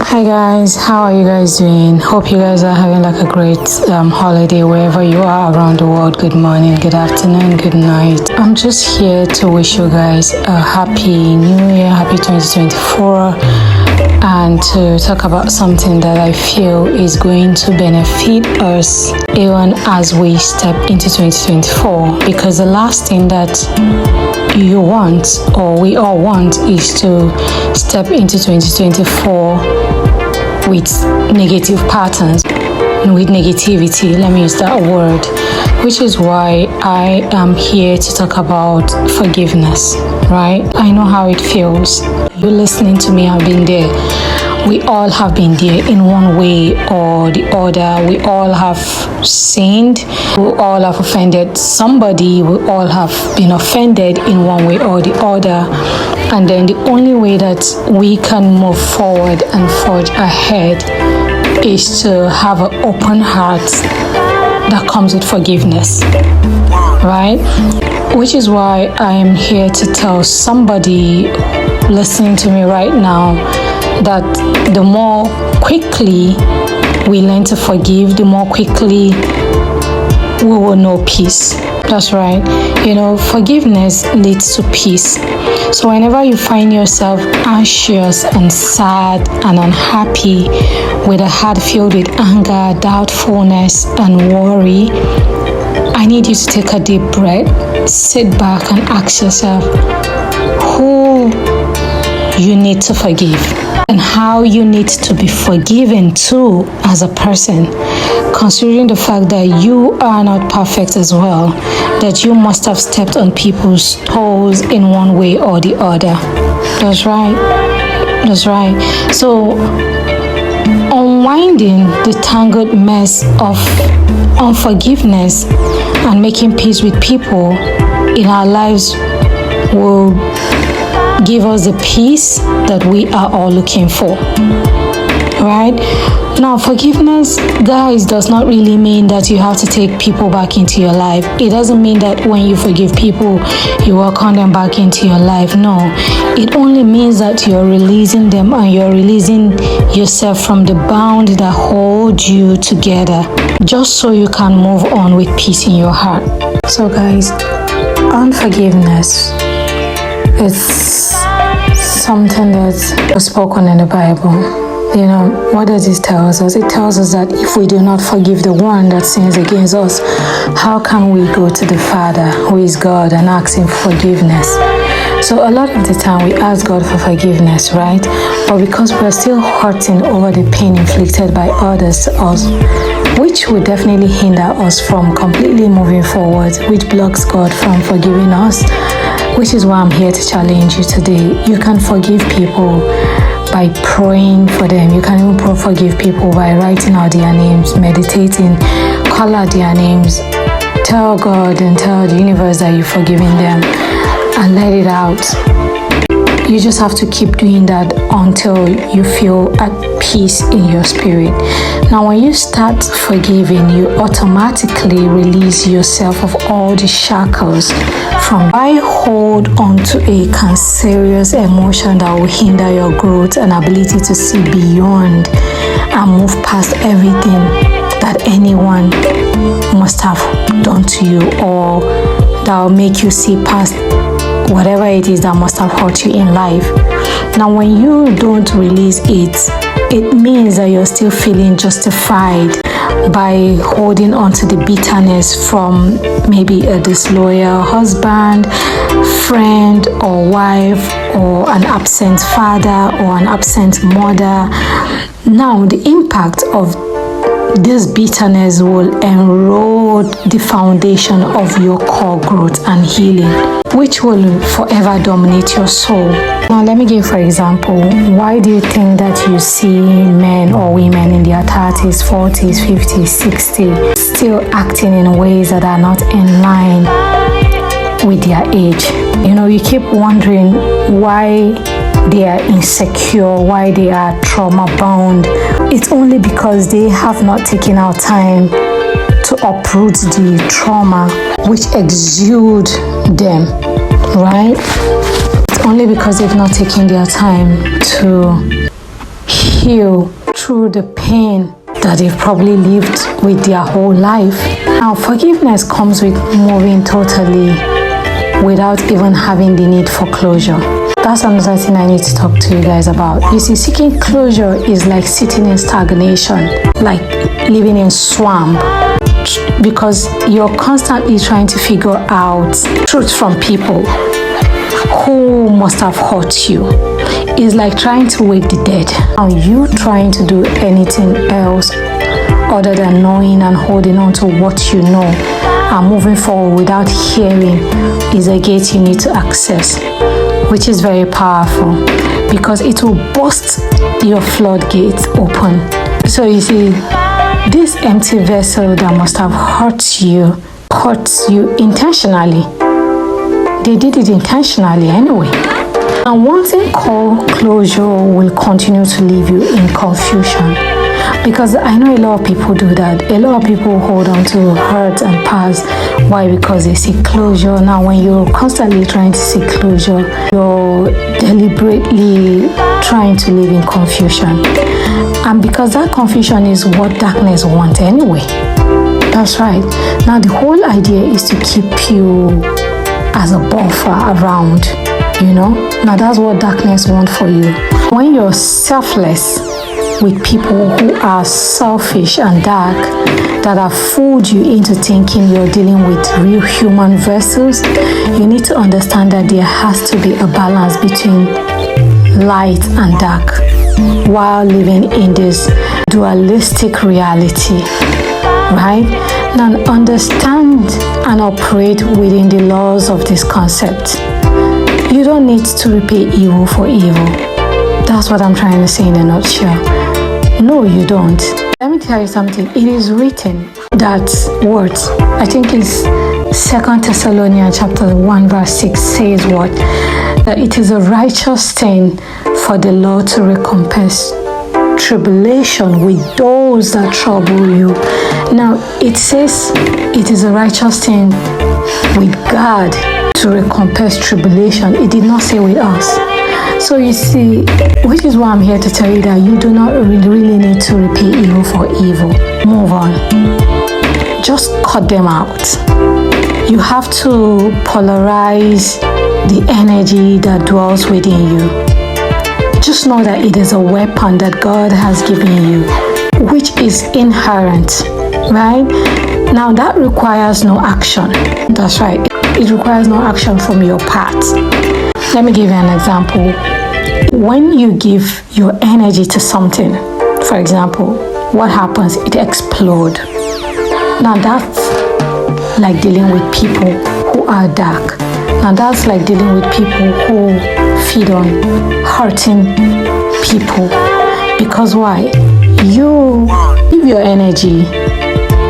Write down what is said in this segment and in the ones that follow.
Hi guys, how are you guys doing? Hope you guys are having like a great holiday wherever you are around the world. Good morning, good afternoon, good night. I'm just here to wish you guys a happy new year, happy 2024, and to talk about something that I feel is going to benefit us even as we step into 2024, because the last thing that you want, or we all want, is to step into 2024 with negative patterns, with negativity, let me use that word, which is why I am here to talk about forgiveness, right? I know how it feels. You listening to me, I've been there. We all have been there in one way or the other. We all have sinned. We all have offended somebody. We all have been offended in one way or the other. And then the only way that we can move forward and forge ahead is to have an open heart that comes with forgiveness, right? Which is why I am here to tell somebody listening to me right now that the more quickly we learn to forgive, the more quickly we will know peace. That's right. Forgiveness leads to peace. So whenever you find yourself anxious and sad and unhappy, with a heart filled with anger, doubtfulness, and worry, I need you to take a deep breath, sit back and ask yourself who you need to forgive and how you need to be forgiven too as a person, considering the fact that you are not perfect as well, that you must have stepped on people's toes in one way or the other. That's right. So unwinding the tangled mess of unforgiveness and making peace with people in our lives will give us the peace that we are all looking for, right? Now, forgiveness, guys, does not really mean that you have to take people back into your life. It doesn't mean that when you forgive people, you welcome them back into your life. No, it only means that you're releasing them and you're releasing yourself from the bound that holds you together, just so you can move on with peace in your heart. So, guys, unforgiveness, it's something that's spoken in the Bible. What does it tell us? It tells us that if we do not forgive the one that sins against us, how can we go to the Father, who is God, and ask Him for forgiveness? So a lot of the time we ask God for forgiveness, right? But because we're still hurting over the pain inflicted by others to us, which would definitely hinder us from completely moving forward, which blocks God from forgiving us, which is why I'm here to challenge you today. You can forgive people by praying for them. You can even forgive people by writing out their names, meditating, call out their names, tell God and tell the universe that you're forgiving them, and let it out. You just have to keep doing that until you feel at peace in your spirit. Now, when you start forgiving, you automatically release yourself of all the shackles from. I hold on to a cancerous emotion that will hinder your growth and ability to see beyond and move past everything that anyone must have done to you, or that will make you see past whatever it is that must have hurt you in life. Now, when you don't release it, it means that you're still feeling justified by holding on to the bitterness from maybe a disloyal husband, friend, or wife, or an absent father, or an absent mother. Now, the impact of this bitterness will erode the foundation of your core growth and healing, which will forever dominate your soul. Now, let me give for example. Why do you think that you see men or women in their 30s, 40s, 50s, 60s still acting in ways that are not in line with their age? You keep wondering why they are insecure, why they are trauma-bound. It's only because they have not taken out time to uproot the trauma which exude them, right? It's only because they've not taken their time to heal through the pain that they've probably lived with their whole life. Now, forgiveness comes with moving totally without even having the need for closure. That's another thing I need to talk to you guys about. You see, seeking closure is like sitting in stagnation, like living in swamp, because you're constantly trying to figure out truth from people who must have hurt you. It's like trying to wake the dead. Are you trying to do anything else other than knowing and holding on to what you know and moving forward without hearing is a gate you need to access, which is very powerful because it will burst your floodgates open. So you see, this empty vessel that must have hurt you intentionally. They did it intentionally anyway. And wanting closure will continue to leave you in confusion. Because I know a lot of people do that. A lot of people hold on to hurt and past. Why? Because they seek closure. Now, when you're constantly trying to seek closure, you're deliberately trying to live in confusion. And because that confusion is what darkness wants anyway. That's right. Now, the whole idea is to keep you as a buffer around, you know. Now, that's what darkness wants for you. When you're selfless with people who are selfish and dark, that have fooled you into thinking you're dealing with real human vessels, you need to understand that there has to be a balance between light and dark while living in this dualistic reality, right? Now, understand and operate within the laws of this concept. You don't need to repay evil for evil. That's what I'm trying to say in a nutshell. No, you don't. Let me tell you something. It is written that words, I think it's 2 Thessalonians chapter 1 verse 6 says what? That it is a righteous thing for the Lord to recompense tribulation with those that trouble you. Now, it says it is a righteous thing with God to recompense tribulation. It did not say with us. So you see, which is why I'm here to tell you that you do not really need to repay evil for evil. Move on. Just cut them out. You have to polarize the energy that dwells within you. Just know that it is a weapon that God has given you, which is inherent, right? Now, that requires no action. That's right. It requires no action from your part. Let me give you an example. When you give your energy to something, for example, what happens? It explodes. Now, that's like dealing with people who are dark. Now, that's like dealing with people who feed on hurting people. Because why? You give your energy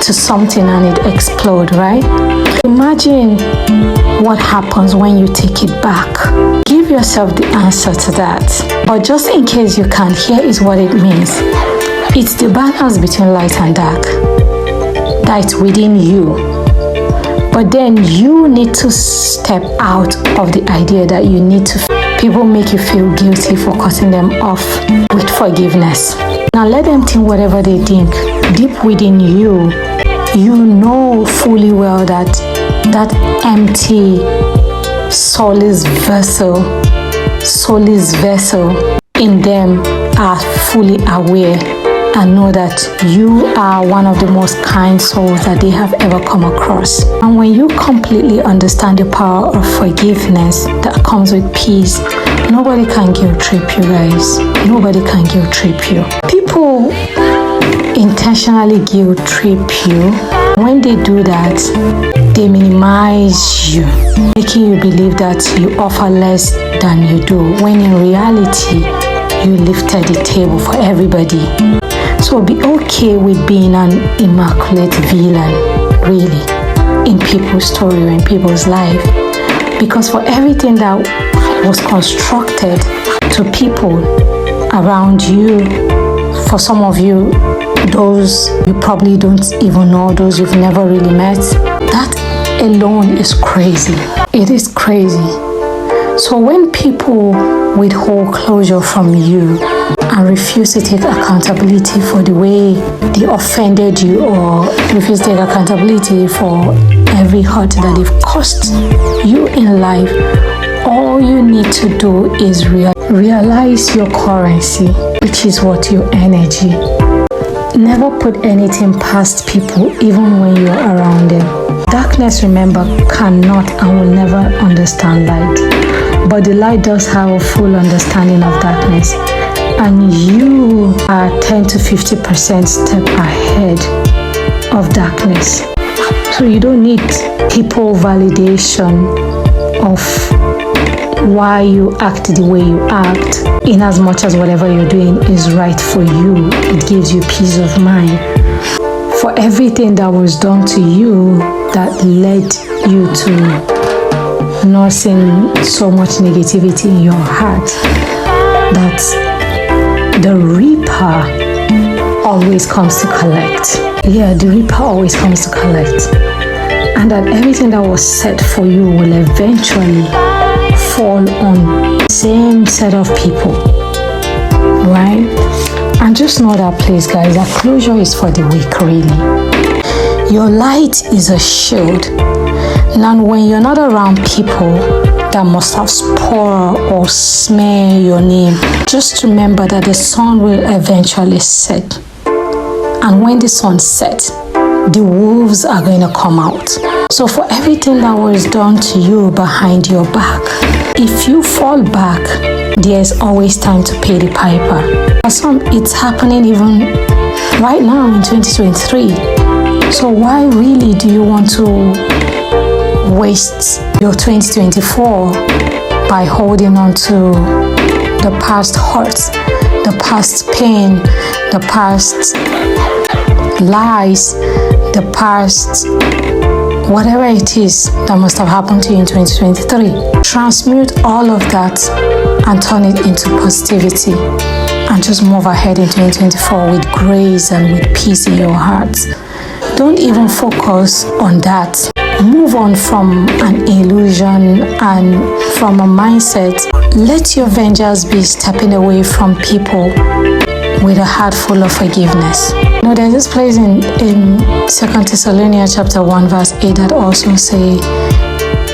to something and it explodes, right? Imagine what happens when you take it back. Give yourself the answer to that. But just in case you can't, here is what it means. It's the balance between light and dark that's within you. But then you need to step out of the idea that you need to. People make you feel guilty for cutting them off with forgiveness. Now let them think whatever they think. Deep within you, you know fully well that that empty, soulless vessel in them are fully aware and know that you are one of the most kind souls that they have ever come across. And when you completely understand the power of forgiveness that comes with peace, nobody can guilt trip you guys. Nobody can guilt trip you. People intentionally guilt trip you. When they do that, they minimize you, making you believe that you offer less than you do, when in reality, you lifted the table for everybody. So be okay with being an immaculate villain, really, in people's story or in people's life. Because for everything that was constructed to people around you, for some of you, those you probably don't even know, those you've never really met, that alone is crazy. It is crazy. So when people withhold closure from you and refuse to take accountability for the way they offended you, or refuse to take accountability for every hurt that they've caused you in life, all you need to do is realize your currency, which is what? Your energy. Never put anything past people, even when you're around them. Darkness, remember, cannot and will never understand light. But the light does have a full understanding of darkness. And you are 10 to 50% step ahead of darkness. So you don't need people validation of why you act the way you act, in as much as whatever you're doing is right for you. It gives you peace of mind. For everything that was done to you that led you to nursing so much negativity in your heart, that the reaper always comes to collect. Yeah, the reaper always comes to collect. And that everything that was set for you will eventually fall on the same set of people, right? And just know that, please, guys, that closure is for the weak, really. Your light is a shield. Now, when you're not around people that must have spoiled or smear your name, just remember that the sun will eventually set. And when the sun sets, the wolves are going to come out. So for everything that was done to you behind your back, if you fall back, there's always time to pay the piper. For some, it's happening even right now in 2023. So why really do you want to waste your 2024 by holding on to the past hurts, the past pain, the past lies, the past whatever it is that must have happened to you in 2023? Transmute all of that and turn it into positivity, and just move ahead in 2024 with grace and with peace in your heart. Don't even focus on that. Move on from an illusion and from a mindset. Let your vengeance be stepping away from people with a heart full of forgiveness. You know, there's this place in 2 Thessalonians chapter 1 verse 8 that also say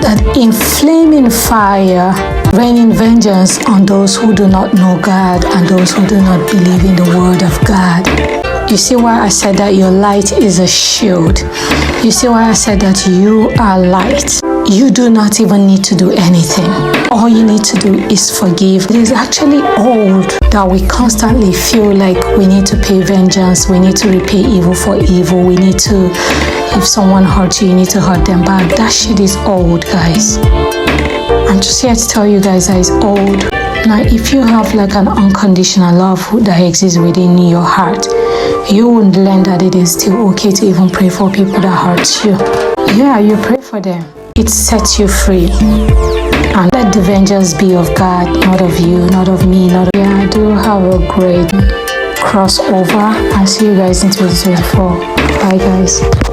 that in flaming fire, raining vengeance on those who do not know God and those who do not believe in the word of God. You see why I said that your light is a shield? You see why I said that you are light? You do not even need to do anything. All you need to do is forgive. It is actually old that we constantly feel like we need to pay vengeance, we need to repay evil for evil, we need to, if someone hurts you, you need to hurt them back. That shit is old, guys. I'm just here to tell you guys that it's old. Now, if you have like an unconditional love that exists within your heart, you would learn that it is still okay to even pray for people that hurt you. Yeah, you pray for them. It sets you free. And let the vengeance be of God, not of you, not of me, not of... Yeah, do have a great crossover. I'll see you guys in 2024. Bye, guys.